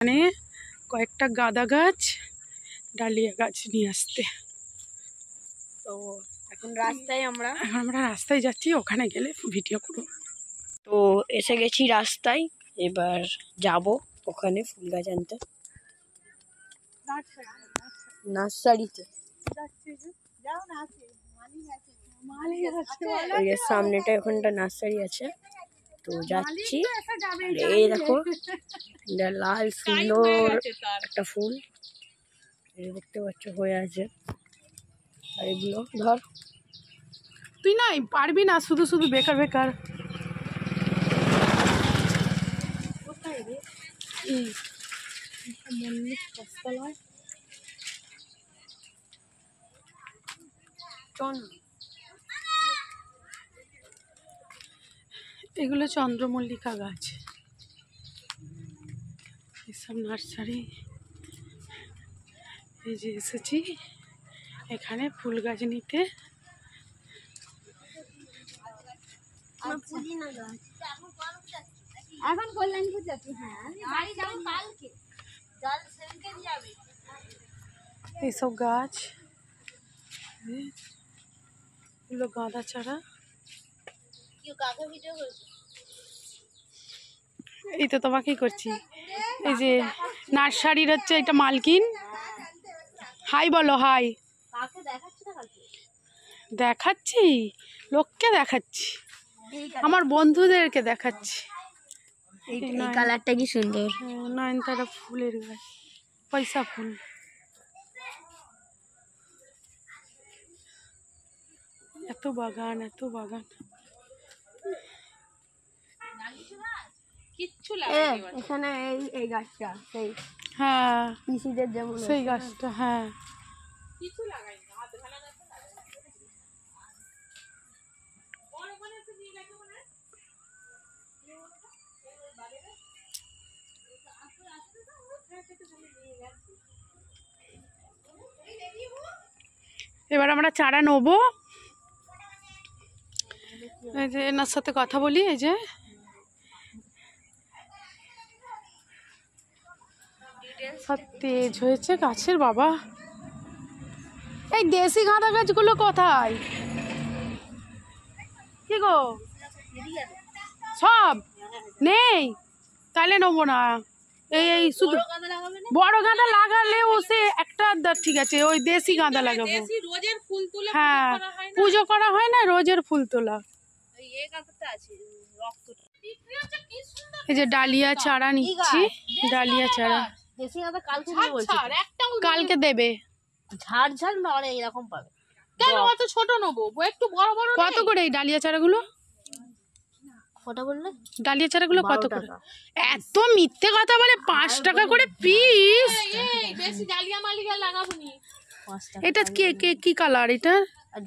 মানে কয়েকটা গাঁদা গাছ, ডালিয়া গাছ নিয়ে আসতে। তো এখন রাস্তায় আমরা রাস্তায় যাচ্ছি, ওখানে গেলে ভিডিও করব। তো এসে গেছি রাস্তায়, এবার যাব ওখানে ফুল গাছ আনতে নার্সারিতে। সামনেটা ওখানটা নার্সারি আছে, তো যাচ্ছি। এই দেখো লাল সুন্দর একটা ফুল, দেখতে পাচ্ছ হয়ে আছে। আর এগুলো ধর, তুই নাই পারবি না, শুধু শুধু বেকার বেকার। কোথায় রে মল্লিক গাছতলায়? এগুলো চন্দ্রমল্লিকা গাছ, এসব নার্সারি। এই যে এসেছি এখানে ফুল গাছ নিতে। এখন কল্যাণপুর যাচ্ছি। হ্যাঁ বাড়ি যাবো কালকে, জল সেদিনকে যাবে। এইসব গাছ, এগুলো গাঁদা চারা। এই তো তোমাকেই করছি। এই যে নার্সারির হচ্ছে এটা মালকিন। হাই বলো, হাই। দেখাচ্ছি, লোককে দেখাচ্ছি, আমার বন্ধুদেরকে দেখাচ্ছি। এই কালারটা কি সুন্দর। নয়নতারা ফুলের গাছ, পয়সা ফুল। এত বাগান, এত বাগান। কিচ্ছু লাগে এখানে এই গাছটা সেই, হ্যাঁ পিসিদের যেমন সেই গাছটা, হ্যাঁ কিছু লাগাই না, হাত ভালা গাছে লাগাই। বড় বড় একটু নিয়ে গেছে মনে হয়। এবার আমরা চারা নেবো। এই যে এনার সাথে কথা বলি। এই যে সব তেজ হয়েছে গাছের বাবা। এই দেশি গাঁদা গাছগুলো কোথায়? কি গো, সব নেই? তাহলে নেবো না। এই শুধু বড় গাঁদা লাগালেও সে একটা, ঠিক আছে ওই দেশি গাঁদা লাগাবো। রোজের ফুল তোলা, হ্যাঁ পুজো করা হয় না, রোজের ফুল তোলা। এই যে ডালিয়া চারা নিচ্ছি, ডালিয়া চারা দেশি গাঁদা কালকে দিয়ে বলছি, কালকে দেবে। ঝাড় ঝাড় না অনেক এরকম পাবে। কেন অত ছোট নেবো, একটু বড় বড়। কত করে এই ডালিয়া চারাগুলো? কটা বললে? ডালিয়া চারাগুলো কত করে? এত মিথ্যে কথা বলে। 5 টাকা করে পিস। বেশি ডালিয়া মালিকা লাগাবো নি। এটা কি কালার? এটা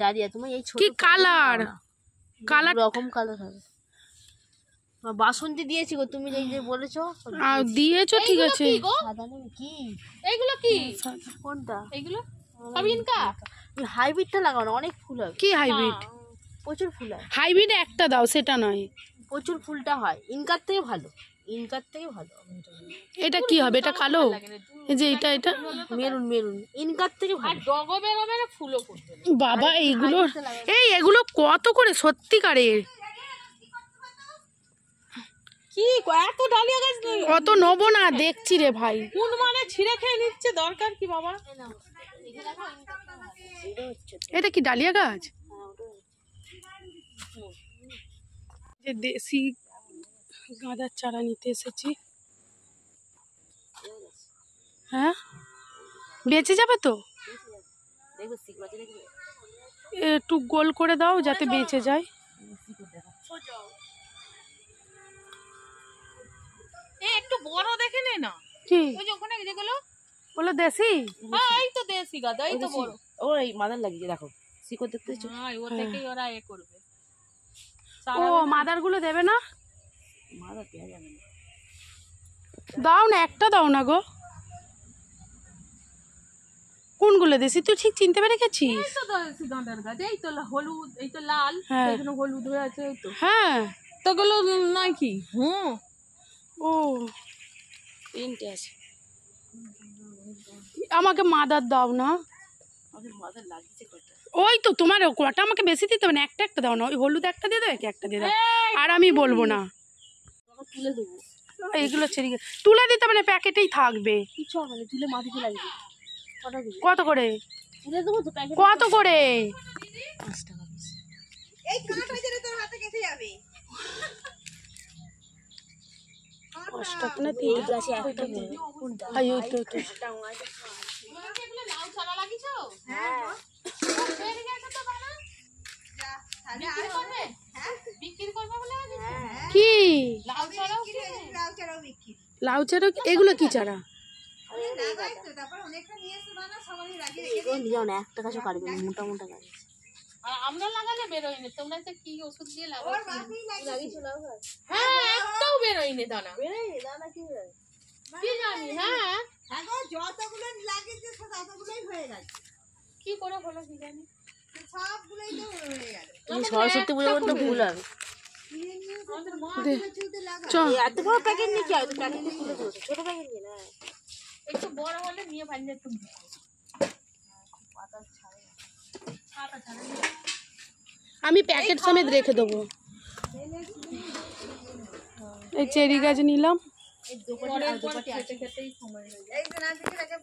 ডালিয়া তুমি এই ছোট কি কালার? কালার রকম কালার হবে। বাসন্তী দিয়েছি গো, তুমি যে বলেছো দিয়েছো, ঠিক আছে। সাদা নেই কি? এইগুলো কি? কোনটা? এইগুলো সবিনকা। তুমি হাইব্রিডটা লাগাও না, অনেক ফুল হবে। কি হাইব্রিড? প্রচুর ফুল হয়। হাইব্রিড একটা দাও, সেটা নয়। প্রচুর ফুলটা হয়, ইনকার থেকে ভালো, ইনকার থেকে ভালো। এটা কি হবে? এটা কালো। এই যে এটা মেরুন, মেরুন ইনকার থেকে ভালো। ডগো বেরোবে না, ফুলও করবে বাবা। এইগুলো কত করে সত্যিকারের? কি এত ডালিয়া গাছ নেই, অত নেবো না, দেখছি রে ভাই। কোন মানে ছিঁড়ে খেয়ে নিচ্ছে, দরকার কি বাবা? এটা কি ডালিয়া গাছ? যে দেশি গাঁদার চারা নিতে এসেছি। হ্যাঁ বেঁচে যাবে তো? একটু গোল করে দাও যাতে বেঁচে যায়। একটু বড় দেখে নে না। কি ওই যে ওখানে যেগুলো বলো দেশি? হ্যাঁ এই তো দেশি গাদা, এই তো বড়। ও এই মাদার লাগিয়ে দেখো, শিকড় দেখতেছো? হ্যাঁ ও থেকেই ওরা করবে। ও মাদার গুলো দেবে না? মাদার দেয়া যাবে না। দাও না, একটা দাও না গো। কোনগুলো দেশি তুই ঠিক চিনতে পেরে গেছিস? এই তো দেশি গাঁদার গাছ, এই তো হলুদ, এই তো লাল, এখানে হলুদ হয়ে আছে, এই তো। হ্যাঁ তো গুলো নয় কি? ও তিনটে আছে। আমাকে মাদার দাও না। ওই তো তোমার কটা আমাকে বেশি দিতে হবে না, একটা একটা দাও না, ওই হলুদ একটা দিয়ে দাও, একটা দিয়ে দাও, আর আমি বলবো না। তুলে দেবো, এইগুলো ছেড়ে তুলে দিতে হবে না, প্যাকেটেই থাকবে। কিছু হবে না, তুলে মাটিতে লাগবে। কটা দেবো? কত করে? তুলে দেবো তো প্যাকেট। কত করে? 5 টাকা পিস। এই কাঁটা যেটা তোর হাতে কেটে যাবে। 5 টাকা না এই গাছে একটা বড়। কোনটা? আই ওই তো তো। হ্যাঁ তাহলে আর করবে? হ্যাঁ বিক্রি করবে বলে হ্যাঁ কি লাউ চারাও বিক্রি। লাউ চারা? এগুলো কি চারা? লাগাই তো, তারপর অনেকটা নিয়ে এসে বানা সবাই লাগিয়ে রেখে এগুলো নিয়ে না, একটা গাছও কাটবে না, মোটা মোটা গাছ। আর আমরা লাগালে বেরোয়নি, তোমরা যে কি ওষুধ দিয়ে ওর লাগাচ্ছ? বাপই লাগিয়ে লাগিয়েছো লাউ গাছ? হ্যাঁ, একটাও বেরোয়নি দানা। এই দাদা কি হয়? কি জানি, হ্যাঁ হ্যাঁ গো, যতগুলো লাগিয়েছে ততগুলোই হয়ে গেছে, কি করে হলো কি জানি। সবগুলোই তো হয়ে গেল। তুমি সরস্বতী পুজো করতে ভুল হবে। আমাদের মা চুলতে লাগা চ এত বড় প্যাকেট নিয়ে কি হয়? তো প্যাকেট দিয়ে তুলে দেবো, ছোট প্যাকেট নিয়ে না। একটু বড় হলে নিয়ে বাড়ি যেতে। আমি প্যাকেট সমেত রেখে দেবো। এই চেরি গাছ নিলাম। পরের পর খেতে খেতেই সময় হয়ে যায়। এই তো না থেকে